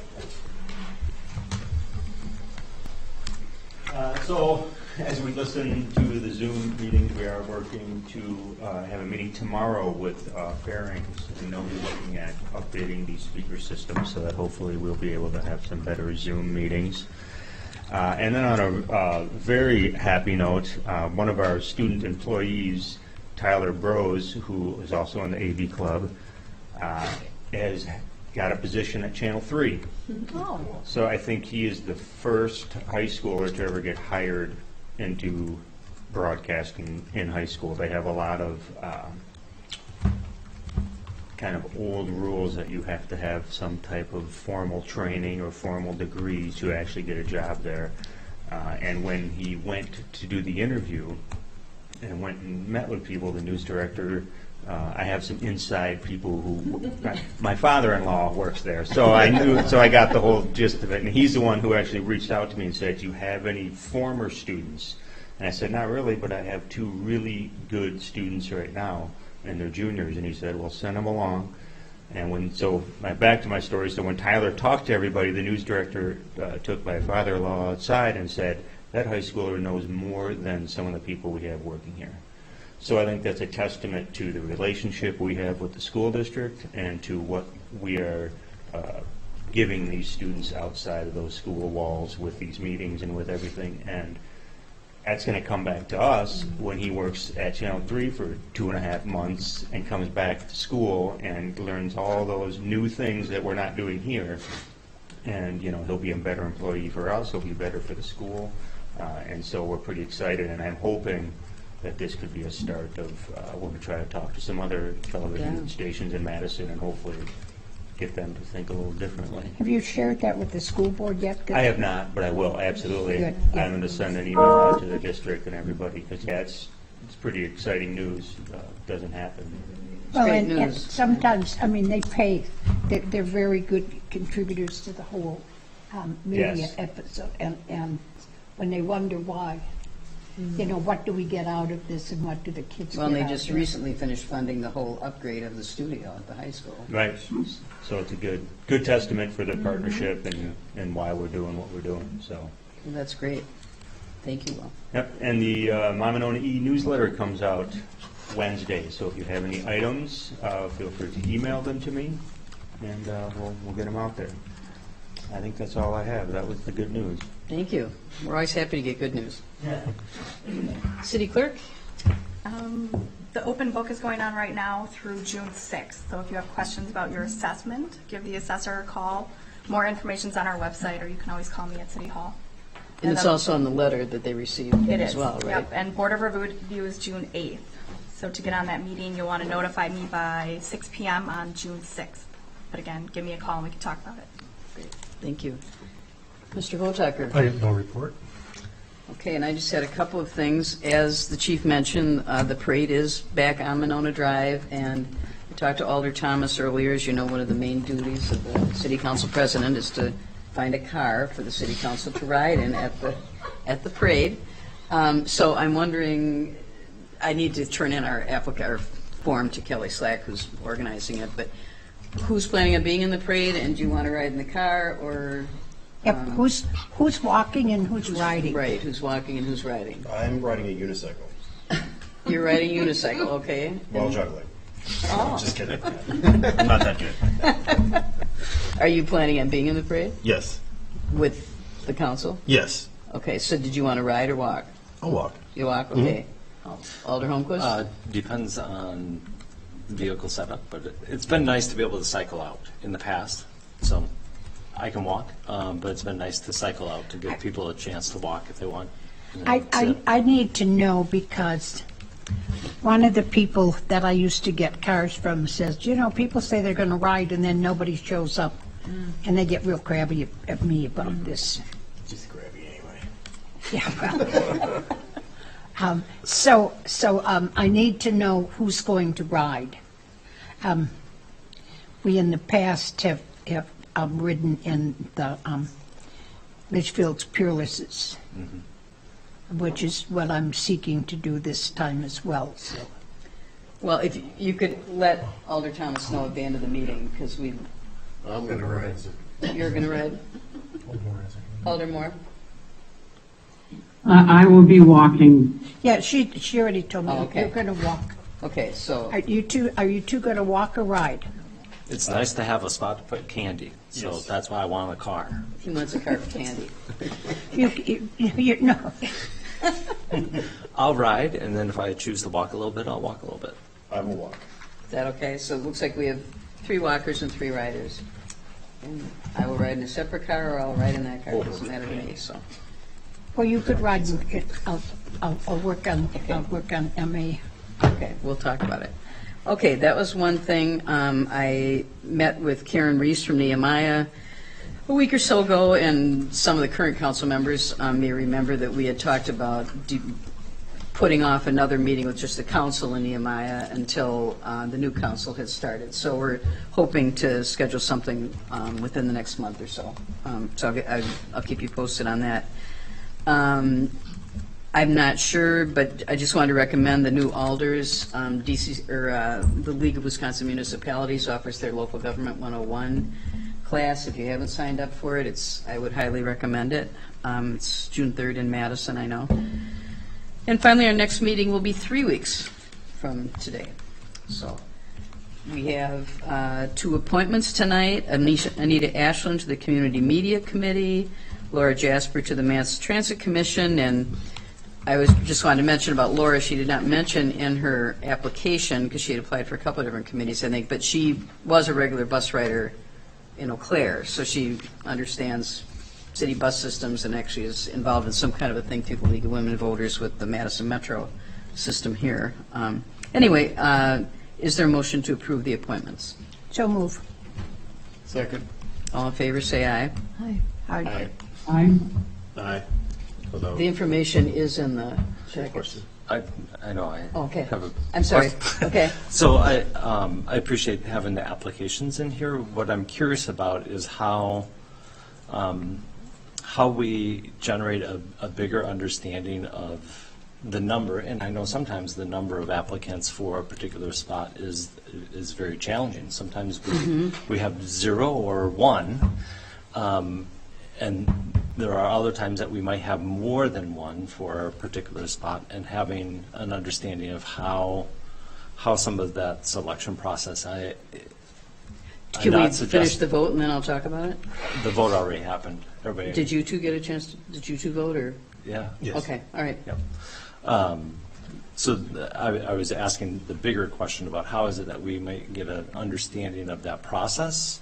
So, as we listen to the Zoom meetings, we are working to have a meeting tomorrow with Fairings. We know we're looking at updating the speaker system so that hopefully we'll be able to have some better Zoom meetings. And then on a very happy note, one of our student employees, Tyler Brose, who is also in the AV Club, has got a position at Channel 3. Oh. So I think he is the first high schooler to ever get hired into broadcasting in high school. They have a lot of kind of old rules that you have to have some type of formal training or formal degree to actually get a job there. And when he went to do the interview and went and met with people, the news director I have some inside people who, my father-in-law works there, so I knew, so I got the whole gist of it. And he's the one who actually reached out to me and said, "Do you have any former students?" And I said, "Not really, but I have 2 really good students right now, and they're juniors." And he said, "Well, send them along." And back to my story, so when Tyler talked to everybody, the news director took my father-in-law outside and said, "That high schooler knows more than some of the people we have working here." So I think that's a testament to the relationship we have with the school district and to what we are giving these students outside of those school walls with these meetings and with everything. And that's going to come back to us when he works at Channel 3 for 2.5 months and comes back to school and learns all those new things that we're not doing here. And, he'll be a better employee for us, he'll be better for the school. And so we're pretty excited, and I'm hoping that this could be a start of when we try to talk to some other television stations in Madison and hopefully get them to think a little differently. Have you shared that with the school board yet? I have not, but I will, absolutely. Good, yeah. I'm going to send an email out to the district and everybody, because it's pretty exciting news. Doesn't happen. Well, great and news. sometimes, they pay, they're very good contributors to the whole media Yes. episode. And when they wonder why, what do we get out of this and what do the kids Well, get and they out just of it? recently finished funding the whole upgrade of the studio at the high school. Right. So it's a good testament for the partnership and why we're doing what we're doing. So. Well, that's great. Thank you, Will. Yep. And the Monona e-newsletter comes out Wednesday. So if you have any items, feel free to email them to me, and we'll get them out there. I think that's all I have. That was the good news. Thank you. We're always happy to get good news. City Clerk? The open book is going on right now through June 6th. So if you have questions about your assessment, give the assessor a call. More information's on our website, or you can always call me at City Hall. And it's also on the letter that they received It as is. well, right? Yep. And Board of Review is June 8th. So to get on that meeting, you'll want to notify me by 6 p.m. on June 6th. But again, give me a call and we can talk about it. Great. Thank you. Mr. Votaker? I have no report. Okay, and I just had a couple of things. As the chief mentioned, the parade is back on Monona Drive, and I talked to Alder Thomas earlier. As you know, one of the main duties of the city council president is to find a car for the city council to ride in at the parade. So I'm wondering, I need to turn in our form to Kelly Slack, who's organizing it, but who's planning on being in the parade, and do you want to ride in the car, or? Yep, who's walking and who's riding? Right, who's walking and who's riding? I'm riding a unicycle You're riding a unicycle, okay. while juggling. Oh. Just kidding. I'm not that good. Are you planning on being in the parade Yes. with the council? Yes. Okay, so did you want to ride or walk? I'll walk. You walk, okay. Alder Holmquist? Depends on the vehicle setup, but it's been nice to be able to cycle out in the past. So I can walk, but it's been nice to cycle out to give people a chance to walk if they want. I need to know, because one of the people that I used to get cars from says, people say they're going to ride and then nobody shows up. And they get real crabby at me about this. Just crabby anyway. Yeah, well. So I need to know who's going to ride. We in the past have ridden in the Litchfield's Peerlesses, which is what I'm seeking to do this time as well. So. Well, if you could let Alder Thomas know at the end of the meeting, because I'm going to ride. you're going to ride. Alder Moore? I will be walking. Yeah, she already told me. Oh, okay. You're going to walk. Okay, so Are you two going to walk or ride? It's nice to have a spot to put candy, so Yes. that's why I want a car. he wants a cart of candy. No. I'll ride, and then if I choose to walk a little bit, I'll walk a little bit. I will walk. Is that okay? So it looks like we have 3 walkers and 3 riders. And I will ride in a separate car, or I'll ride in that car. It doesn't matter to me, so. Well, you could ride. I'll work on MA. Okay, we'll talk about it. Okay, that was one thing. I met with Karen Reese from Nehemiah a week or so ago, and some of the current council members may remember that we had talked about putting off another meeting with just the council in Nehemiah until the new council has started. So we're hoping to schedule something within the next month or so. So I'll keep you posted on that. I'm not sure, but I just wanted to recommend the new alders. The League of Wisconsin Municipalities offers their Local Government 101 class. If you haven't signed up for it, I would highly recommend it. It's June 3rd in Madison, I know. And finally, our next meeting will be 3 weeks from today. So we have 2 appointments tonight. Anita Ashland to the Community Media Committee, Laura Jasper to the Mass Transit Commission, and I just wanted to mention about Laura. She did not mention in her application, because she had applied for a couple of different committees, I think, but she was a regular bus rider in Eau Claire, so she understands city bus systems and actually is involved in some kind of a thing through the League of Women Voters with the Madison Metro system here. Anyway, is there a motion to approve the appointments? So move. Second. All in favor, say aye. Aye. Aye. Aye. Aye. The information is in the packet. I know I Okay. have a. I'm sorry. Okay. So I appreciate having the applications in here. What I'm curious about is how we generate a bigger understanding of the number, and I know sometimes the number of applicants for a particular spot is very challenging. Sometimes we have 0 or 1, and there are other times that we might have more than 1 for a particular spot, and having an understanding of how some of that selection process. Can we finish the vote and then I'll talk about it? The vote already happened. Everybody. Did you two get a chance? Did you two vote or? Yeah. Yes. Okay. All right. Yep. I was asking the bigger question about how is it that we might get an understanding of that process,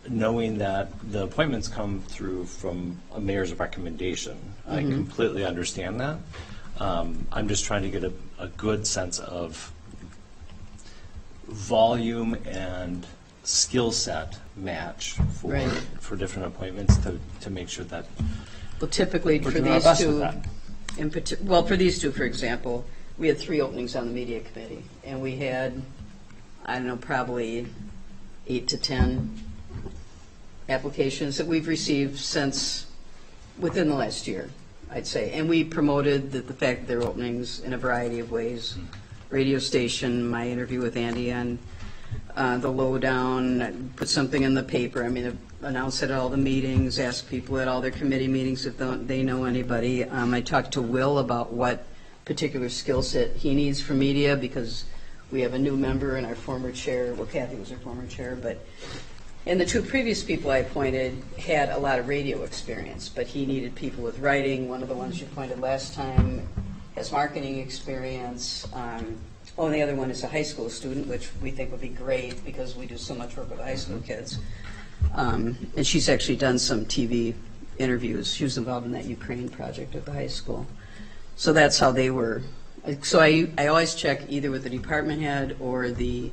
knowing that the appointments come through from a mayor's recommendation. I completely understand that. I'm just trying to get a good sense of volume and skill set match for different appointments to make sure that Well, typically we're for doing our these best with two, that. for these two, for example, we had 3 openings on the media committee, and we had, I don't know, probably 8 to 10 applications that we've received since within the last year, I'd say. And we promoted the fact that there are openings in a variety of ways. Radio station, my interview with Andy on the lowdown, put something in the paper. I mean, announced it at all the meetings, asked people at all their committee meetings if they know anybody. I talked to Will about what particular skill set he needs for media, because we have a new member and our former chair, well, Kathy was our former chair, and the 2 previous people I appointed had a lot of radio experience, but he needed people with writing. One of the ones you appointed last time has marketing experience. And the other one is a high school student, which we think would be great because we do so much work with high school kids. And she's actually done some TV interviews. She was involved in that Ukraine project at the high school. So that's how they were. So I always check either with the department head or the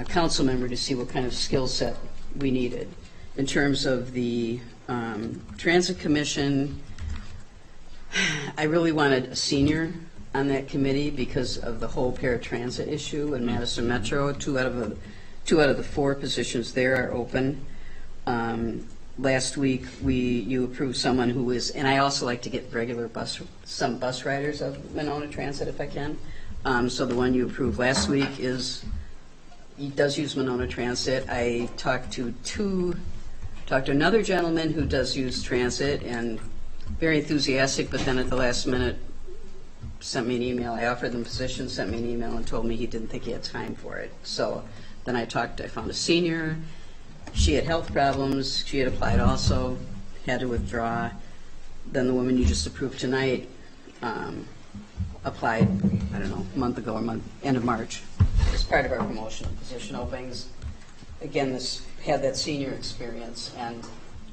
council member to see what kind of skill set we needed. In terms of the Transit Commission, I really wanted a senior on that committee because of the whole paratransit issue in Madison Metro. Two out of the 4 positions there are open. Last week you approved someone who is, and I also like to get regular some bus riders of Monona Transit if I can. So the one you approved last week he does use Monona Transit. I talked to another gentleman who does use transit and very enthusiastic, but then at the last minute sent me an email. I offered them position, sent me an email and told me he didn't think he had time for it. So then I found a senior. She had health problems. She had applied also, had to withdraw. Then the woman you just approved tonight applied, I don't know, a month ago or end of March. As part of our promotion of position openings. Again, this had that senior experience, and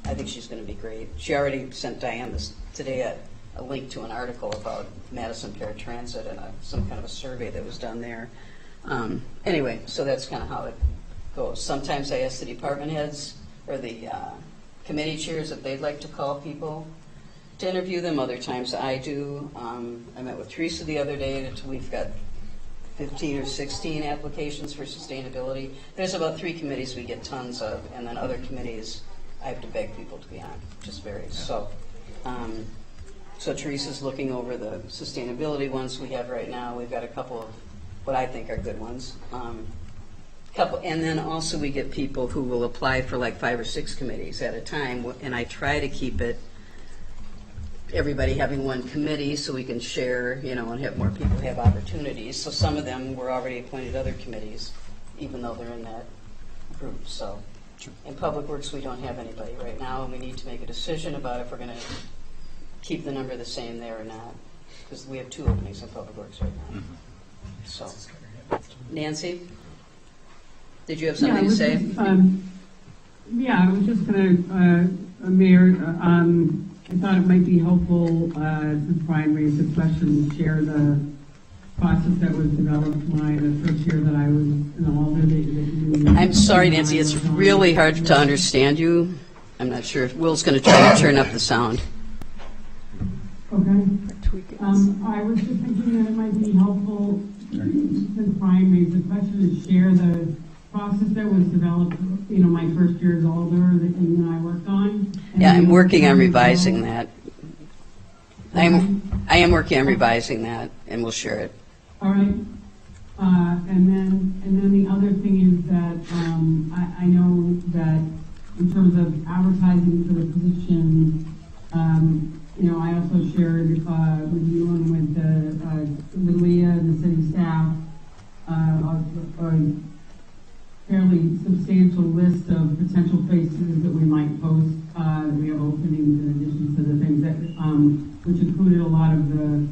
I think she's going to be great. She already sent Diane today a link to an article about Madison Paratransit and some kind of a survey that was done there. Anyway, so that's kind of how it goes. Sometimes I ask the department heads or the committee chairs if they'd like to call people to interview them, other times I do. I met with Teresa the other day, that we've got 15 or 16 applications for sustainability. There's about 3 committees we get tons of, and then other committees I have to beg people to be on, just varies. So Teresa's looking over the sustainability ones we have right now. We've got a couple of what I think are good ones. And then also we get people who will apply for like 5 or 6 committees at a time, and I try to keep it everybody having one committee so we can share, and have more people have opportunities. So some of them were already appointed other committees, even though they're in that group. So in Public Works, we don't have anybody right now, and we need to make a decision about if we're going to keep the number the same there or not, because we have 2 openings in Public Works right now. So, Nancy, did you have something to say? Yeah, I was just going to, Mayor, I thought it might be helpful, since Brian raised the question, to share the process that was developed the first year that I was in Alder. That you, I'm sorry, Nancy, it's really hard to understand you. I'm not sure if Will's going to try to turn up the sound. Okay. I was just thinking that it might be helpful, since Brian raised the question, to share the process that was developed, my first year as Alder that you and I worked on. Yeah, I'm working on revising that. I am working on revising that, and we'll share it. All right. And then the other thing is that I know that in terms of advertising for the position, I also shared with you and with Leah and the city staff a fairly substantial list of potential places that we might post that we have openings in addition to the things that which included a lot of the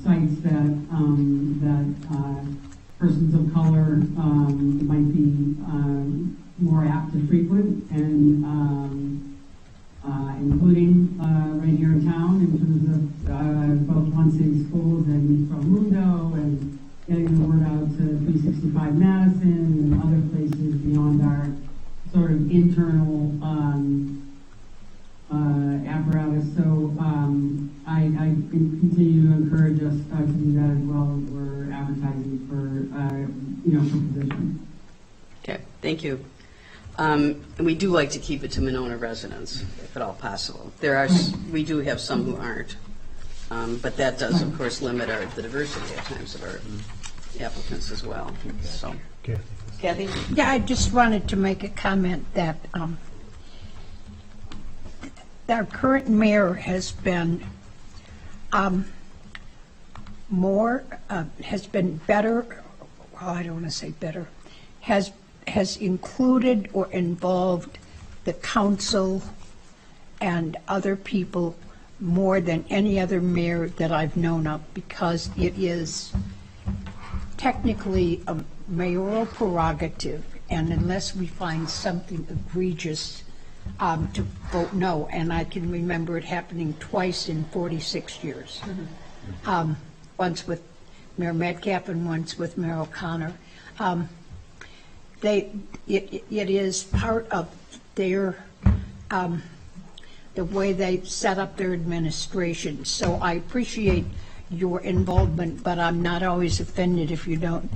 sites that persons of color might be more apt to frequent, and including right here in town in terms of both One City Schools and Pro Mundo, and getting the word out to 365 Madison and other places beyond our sort of internal apparatus. So I continue to encourage us to do that as well as we're advertising for positions. Okay, thank you. And we do like to keep it to Monona residents, if at all possible. We do have some who aren't, but that does, of course, limit the diversity at times of our applicants as well. So, Kathy? Yeah, I just wanted to make a comment that our current mayor has been has been better. Well, I don't want to say better. Has included or involved the council and other people more than any other mayor that I've known of, because it is technically a mayoral prerogative, and unless we find something egregious to vote no, and I can remember it happening twice in 46 years. Once with Mayor Metcalf and once with Mayor O'Connor. It is part of their the way they set up their administration. So I appreciate your involvement, but I'm not always offended if you don't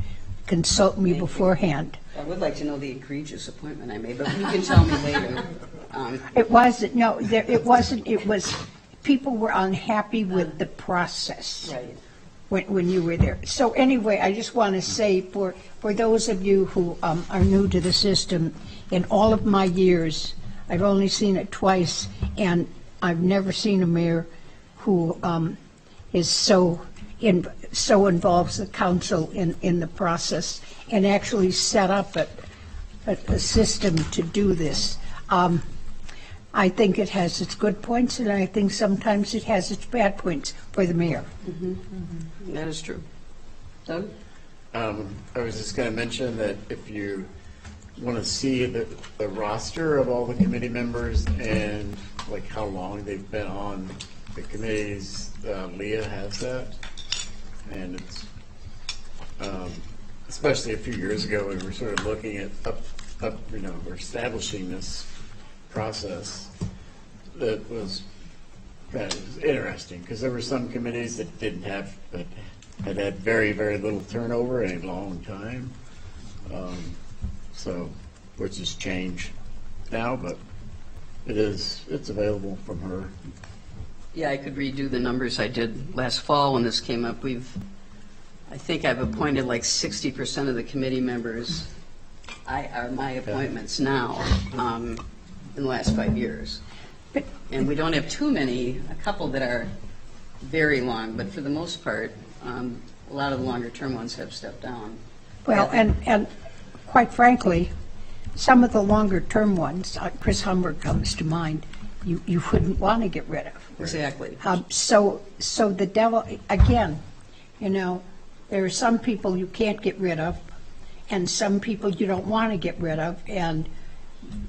consult me beforehand. I would like to know the egregious appointment I made, but you can tell me later. It wasn't, no, it wasn't, it was, people were unhappy with the process. Right. When you were there. So anyway, I just want to say for those of you who are new to the system, in all of my years, I've only seen it twice, and I've never seen a mayor who is so involves the council in the process and actually set up a system to do this. I think it has its good points, and I think sometimes it has its bad points for the mayor. Mm-hmm. Mm-hmm. That is true. Doug? I was just going to mention that if you want to see the roster of all the committee members and like how long they've been on the committees, Leah has that, and it's especially a few years ago we were sort of looking at we're establishing this process that was interesting, because there were some committees that didn't have, that had very, very little turnover in a long time. So, which has changed now, but it's available from her. Yeah, I could redo the numbers I did last fall when this came up. I think I've appointed like 60% of the committee members are my appointments now in the last 5 years. And we don't have too many, a couple that are very long, but for the most part, a lot of the longer term ones have stepped down. Well, and quite frankly, some of the longer term ones, Chris Humber comes to mind, you wouldn't want to get rid of. Exactly. So the devil, again, there are some people you can't get rid of, and some people you don't want to get rid of, and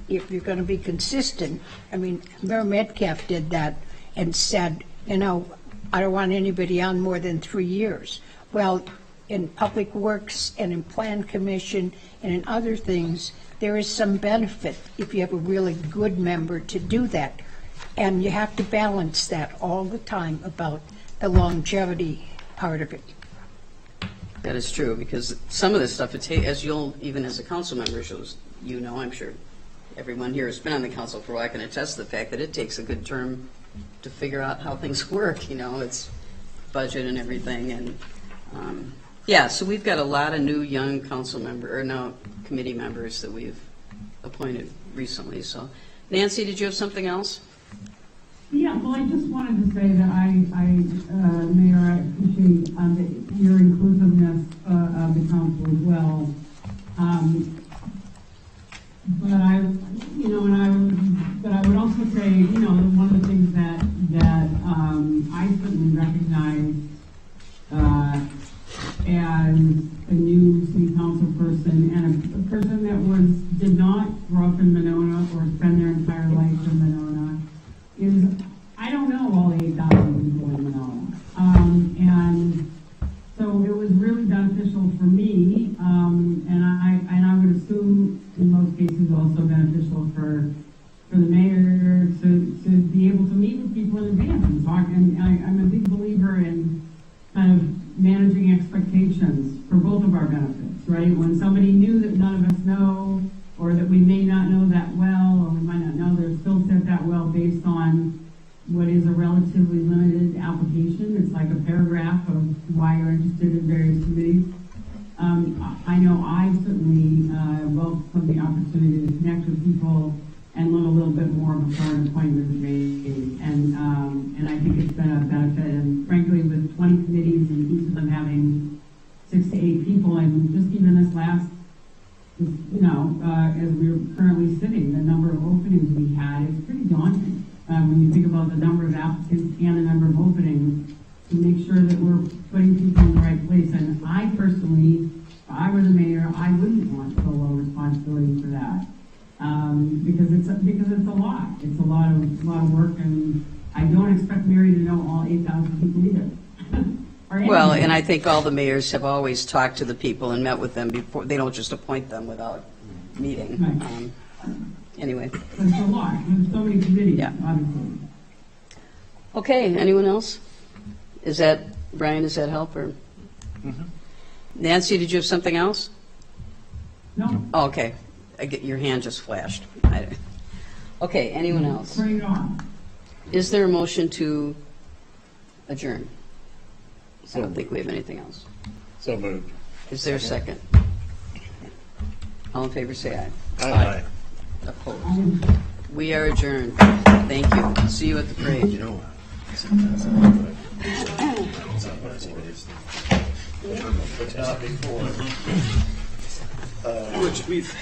if you're going to be consistent, I mean, Mayor Metcalf did that and said, I don't want anybody on more than 3 years. Well, in Public Works and in Plan Commission and in other things, there is some benefit if you have a really good member to do that. And you have to balance that all the time about the longevity part of it. That is true, because some of this stuff, as you'll, even as a council member, I'm sure everyone here has been on the council for a while, can attest to the fact that it takes a good term to figure out how things work, it's budget and everything. And so we've got a lot of new young committee members that we've appointed recently. So Nancy, did you have something else? Yeah, well, I just wanted to say that Mayor, I appreciate your inclusiveness of the council as well. But I would also say, one of the things that I certainly recognize as a new city council person and a person that did not grow up in Monona or spend their entire life in Monona is I don't know all 8,000 people in Monona. And so it was really beneficial for me, and I would assume in most cases also beneficial for the mayor to be able to meet with people in advance and talk. And I'm a big believer in kind of managing expectations for both of our benefits, right? When somebody new that none of us know, or that we may not know that well, or we might not know their skill set that well based on what is a relatively limited application. It's like a paragraph of why you're interested in various committees. I know I certainly welcome the opportunity to connect with people and learn a little bit more before an appointment is made. And I think it's been a benefit. And frankly, with 20 committees and each of them having 6 to 8 people, and just even this last, as we're currently sitting, the number of openings we had is pretty daunting. When you think about the number of applicants and the number of openings, to make sure that we're putting people in the right place. And I personally, if I were the mayor, I wouldn't want solo responsibility for that. Because it's a lot. It's a lot of work, and I don't expect Mary to know all 8,000 people either. Well, and I think all the mayors have always talked to the people and met with them before. They don't just appoint them without meeting. Right. Anyway. But it's a lot. There's so many committees, obviously. Okay, anyone else? Brian, does that help? Or Nancy, did you have something else? No. Oh, okay. Your hand just flashed. Okay, anyone else? Bring it on. Is there a motion to adjourn? I don't think we have anything else. So moved. Is there a second? All in favor, say aye. Aye. Opposed? We are adjourned. Thank you. See you at the parade. Which we've